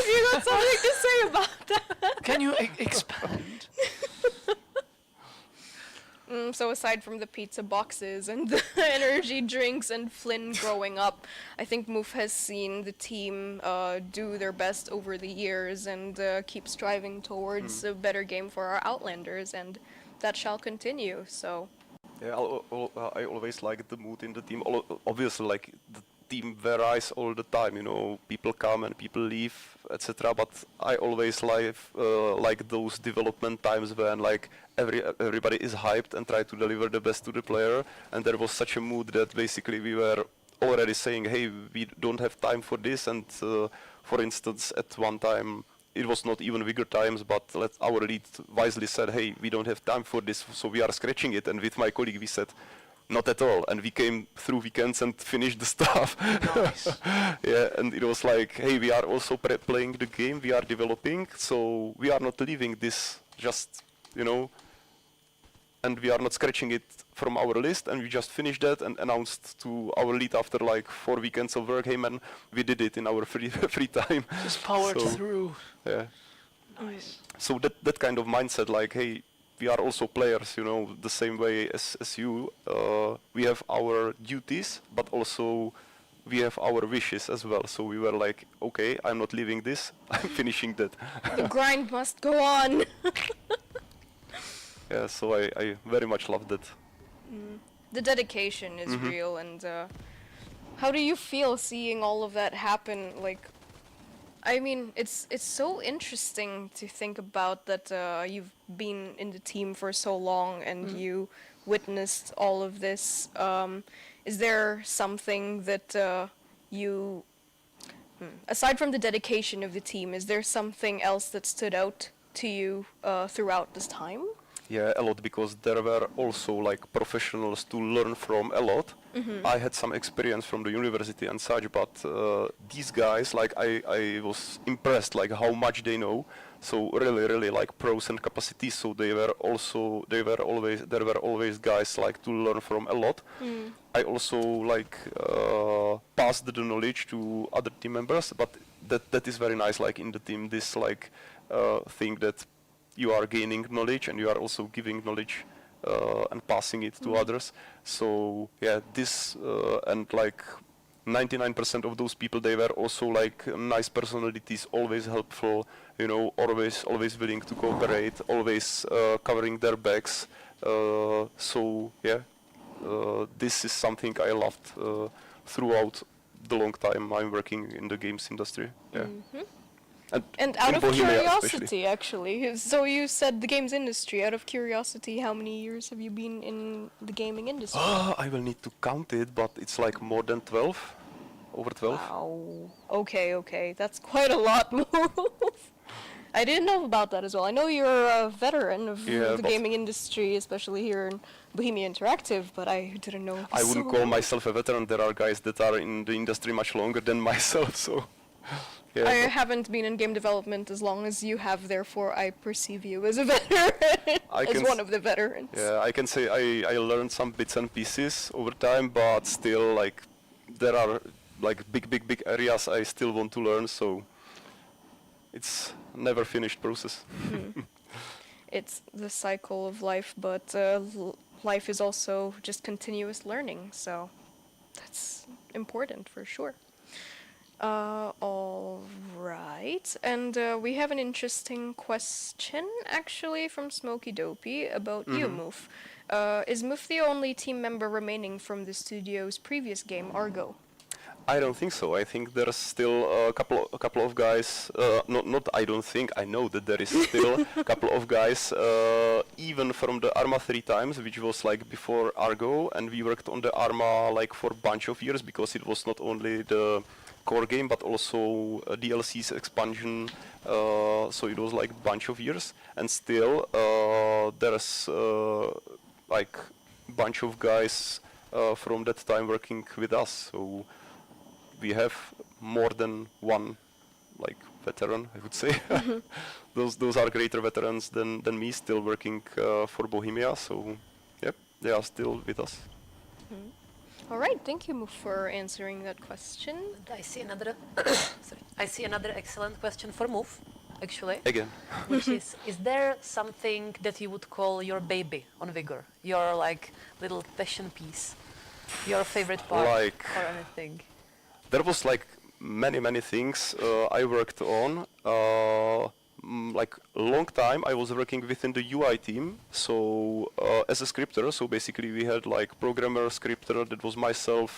you got something to say about that? Can you expand? So aside from the pizza boxes and the energy drinks and Flynn growing up, I think Moof has seen the team do their best over the years and keep striving towards a better game for our Outlanders, and that shall continue, so... Yeah, I always like the mood in the team. Obviously, the team varies all the time, people come and people leave etc. But I always like those development times when like everybody is hyped and try to deliver the best to the player. And there was such a mood that basically we were already saying, hey, we don't have time for this. And for instance, at one time, it was not even Vigor times, but our lead wisely said, hey, we don't have time for this, so we are scratching it. And with my colleague, we said, not at all. And we came through weekends and finished the stuff. Nice. Yeah, and it was like, hey, we are also playing the game, we are developing, so we are not leaving this just, and we are not scratching it from our list, and we just finished that and announced to our lead after like 4 weekends of work, hey man, we did it in our free time. Just powered So, through. Yeah. Nice. So that kind of mindset, like, hey, we are also players, the same way as you. We have our duties, but also we have our wishes as well. So we were like, okay, I'm not leaving this, I'm finishing that. The grind must go on. Yeah, so I very much love that. The dedication is real, and how do you feel seeing all of that happen? Like, I mean, it's so interesting to think about that you've been in the team for so long and you witnessed all of this. Is there something that aside from the dedication of the team, is there something else that stood out to you throughout this time? Yeah, a lot, because there were also like professionals to learn from a lot. I had some experience from the university and such, but these guys, like I was impressed like how much they know. So really like pros and capacities. So there were always guys like to learn from a lot. I also like passed the knowledge to other team members, but that is very nice. Like in the team, this like thing that you are gaining knowledge and you are also giving knowledge and passing it to others. So yeah, this and like 99% of those people, they were also like nice personalities, always helpful, always willing to cooperate, always covering their backs. So yeah, this is something I loved throughout the long time I'm working in the games industry. Yeah. And out in of Bohemia curiosity, especially. actually, so you said the games industry. Out of curiosity, how many years have you been in the gaming industry? I will need to count it, but it's like more than 12, over 12. Wow. Okay, that's quite a lot move. I didn't know about that as well. I know you're a veteran of Yeah, the but gaming industry, especially here in Bohemia Interactive, but I didn't know. I wouldn't call myself a veteran. There are guys that are in the industry much longer than myself, so yeah. I haven't been in game development as long as you have, therefore I perceive you as a veteran, as one of the veterans. Yeah, I can say I learned some bits and pieces over time, but still, like, there are like big areas I still want to learn, so it's never finished process. It's the cycle of life, but life is also just continuous learning, so that's important for sure. All right, and we have an interesting question actually from Smokey Dopey about you, Moof. Is Moof the only team member remaining from the studio's previous game, Argo? I don't think so. I think there's still a couple of guys. Not. I don't think. I know that there is still a couple of guys, even from the Arma 3 times, which was like before Argo, and we worked on the Arma like for a bunch of years because it was not only the core game but also DLC's expansion. So it was like a bunch of years, and still there's like a bunch of guys from that time working with us. So we have more than one like veteran, I would say. Those are greater veterans than me, still working for Bohemia. So yep, they are still with us. All right, thank you, Moof, for answering that question. I see another. Sorry. I see another excellent question for Move, actually. Again. Which is there something that you would call your baby on Vigor? Your like little passion piece, your favorite part, Like, or anything? there was like many things I worked on. Like long time I was working within the UI team, so as a scripter. So basically we had like programmer, scripter, that was myself.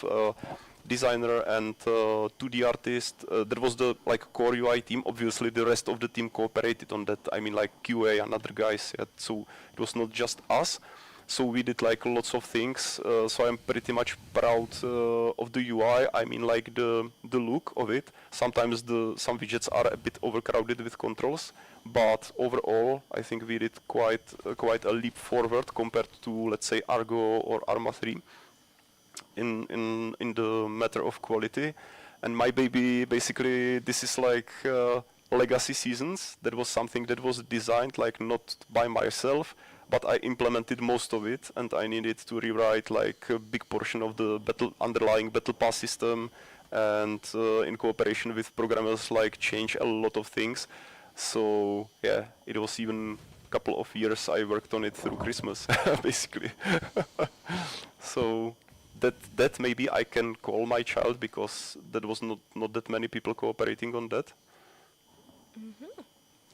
designer and 2D artist. There was the like core UI team. Obviously, the rest of the team cooperated on that. I mean, like QA and other guys. Yeah, so it was not just us. So we did like lots of things. So I'm pretty much proud of the UI. I mean, like the look of it. Sometimes some widgets are a bit overcrowded with controls, but overall, I think we did quite a leap forward compared to, let's say, Argo or Arma 3 in the matter of quality. And my baby, basically, this is like legacy seasons. That was something that was designed like not by myself, but I implemented most of it, and I needed to rewrite like a big portion of the underlying battle pass system, and in cooperation with programmers, like change a lot of things. So yeah, it was even a couple of years I worked on it through Christmas, basically. So that maybe I can call my child, because there was not that many people cooperating on that.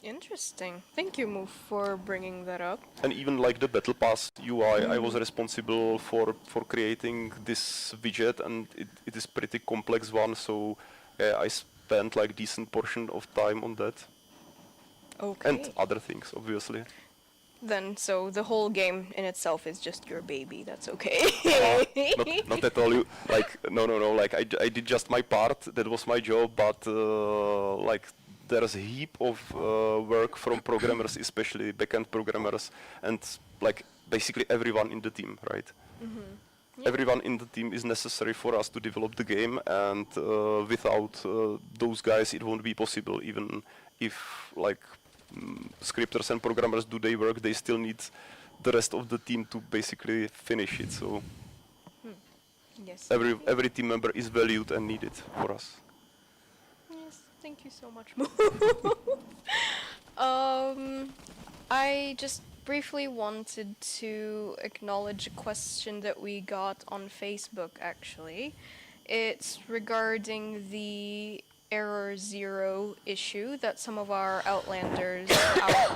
Interesting. Thank you, Moof, for bringing that up. And even like the Battle Pass UI, I was responsible for creating this widget, and it is pretty complex one, so I spent like decent portion of time on that. Okay. And other things, obviously. Then, so the whole game in itself is just your baby. That's okay. Not at all. No. Like I did just my part. That was my job. But like there's a heap of work from programmers, especially backend programmers, and like basically everyone in the team, right? Yeah. Everyone in the team is necessary for us to develop the game, and without those guys, it won't be possible. Even if like scripters and programmers do their work, they still need the rest of the team to basically finish it. So Yes. every team member is valued and needed for us. Yes. Thank you so much. I just briefly wanted to acknowledge a question that we got on Facebook, actually. It's regarding the Error 0 issue that some of our Outlanders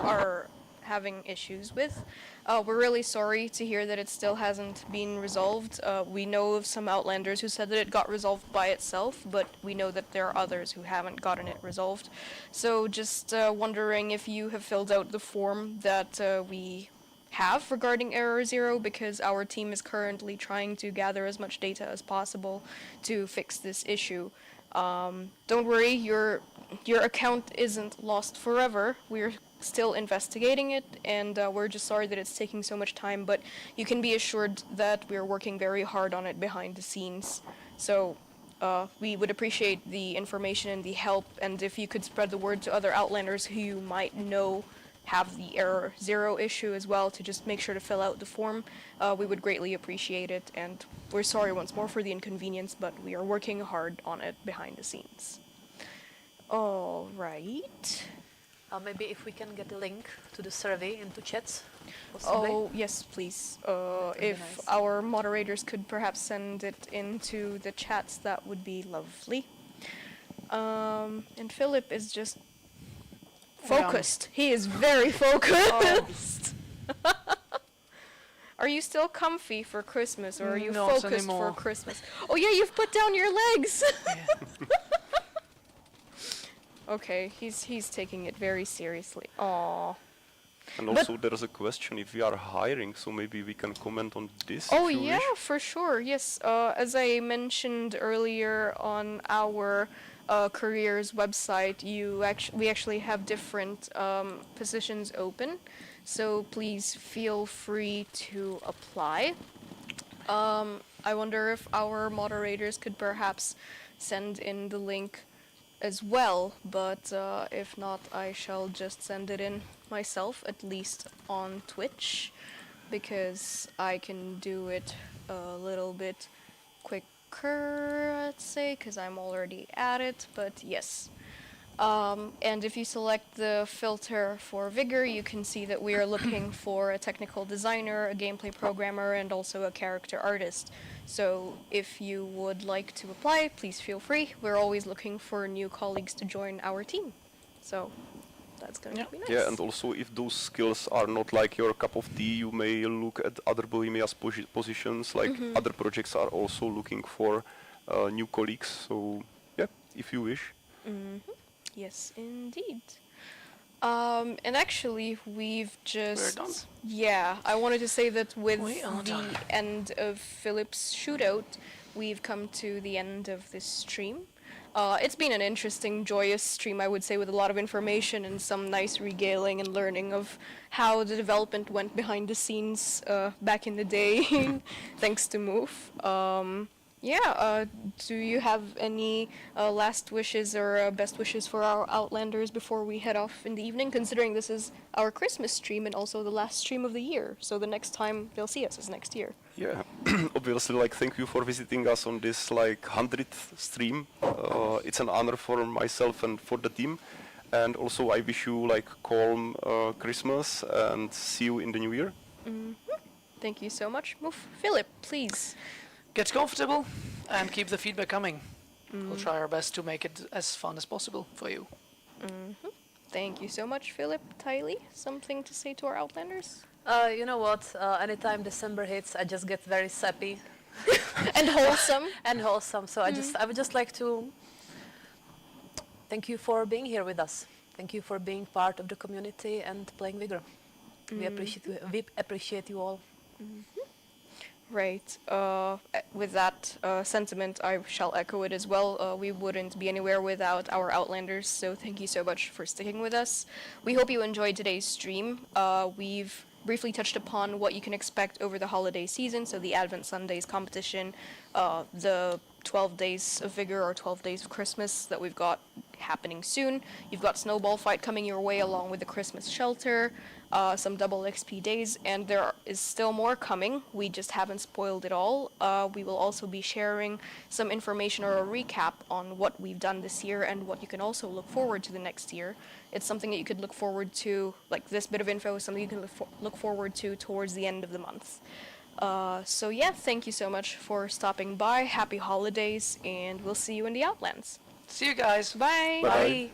are having issues with. We're really sorry to hear that it still hasn't been resolved. We know of some Outlanders who said that it got resolved by itself, but we know that there are others who haven't gotten it resolved. So just wondering if you have filled out the form that we have regarding Error 0, because our team is currently trying to gather as much data as possible to fix this issue. Don't worry, your account isn't lost forever. We're still investigating it, and we're just sorry that it's taking so much time, but you can be assured that we're working very hard on it behind the scenes. So we would appreciate the information and the help, and if you could spread the word to other Outlanders who you might know have the Error 0 issue as well, to just make sure to fill out the form, we would greatly appreciate it, and we're sorry once more for the inconvenience, but we are working hard on it behind the scenes. All right. Maybe if we can get a link to the survey into chats, possibly. Oh, yes, please. That would be If nice. our moderators could perhaps send it into the chats, that would be lovely. And Filip is just focused. He is very focused. Are you still comfy for Christmas, or are you Not focused anymore. for Christmas? Oh yeah, you've put down your legs. Yeah. Okay, he's taking it very seriously. Aww. And also there is a question if we are hiring, so maybe we can comment on this. Oh if you yeah, wish. for sure. Yes, as I mentioned earlier on our careers website, we actually have different positions open, so please feel free to apply. I wonder if our moderators could perhaps send in the link as well, but if not, I shall just send it in myself, at least on Twitch, because I can do it a little bit quicker, let's say, because I'm already at it, but yes. And if you select the filter for Vigor, you can see that we are looking for a technical designer, a gameplay programmer, and also a character artist. So if you would like to apply, please feel free. We're always looking for new colleagues to join our team. So that's going to be nice. Yeah, and also if those skills are not like your cup of tea, you may look at other Bohemia's positions, like other projects are also looking for new colleagues. So yeah, if you wish. Yes, indeed. And actually, we've just... We're done. Yeah, I wanted to say that with We are the done. end of Filip's shootout, we've come to the end of this stream. It's been an interesting, joyous stream, I would say, with a lot of information and some nice regaling and learning of how the development went behind the scenes back in the day, thanks to Move. Do you have any last wishes or best wishes for our Outlanders before we head off in the evening, considering this is our Christmas stream and also the last stream of the year, so the next time they'll see us is next year. Yeah, obviously, like, thank you for visiting us on this, like, 100th stream. It's an honor for myself and for the team. And also, I wish you, like, calm Christmas and see you in the new year. Thank you so much. Move. Filip, please. Get comfortable and keep the feedback coming. We'll try our best to make it as fun as possible for you. Thank you so much, Filip. Taylee, something to say to our Outlanders? You know what? Anytime December hits, I just get very sappy And wholesome. and wholesome. So I would just like to thank you for being here with us. Thank you for being part of the community and playing Vigor. We appreciate you all. Right. With that sentiment, I shall echo it as well. We wouldn't be anywhere without our Outlanders, so thank you so much for sticking with us. We hope you enjoyed today's stream. We've briefly touched upon what you can expect over the holiday season, so the Advent Sundays competition, the 12 days of Vigor or 12 days of Christmas that we've got happening soon. You've got Snowball Fight coming your way along with the Christmas Shelter, some double XP days, and there is still more coming. We just haven't spoiled it all. We will also be sharing some information or a recap on what we've done this year and what you can also look forward to the next year. It's something that you could look forward to, like this bit of info is something you can look forward to towards the end of the month. So yeah, thank you so much for stopping by. Happy holidays, and we'll see you in the Outlands. See you guys. Bye. Bye-bye. Bye.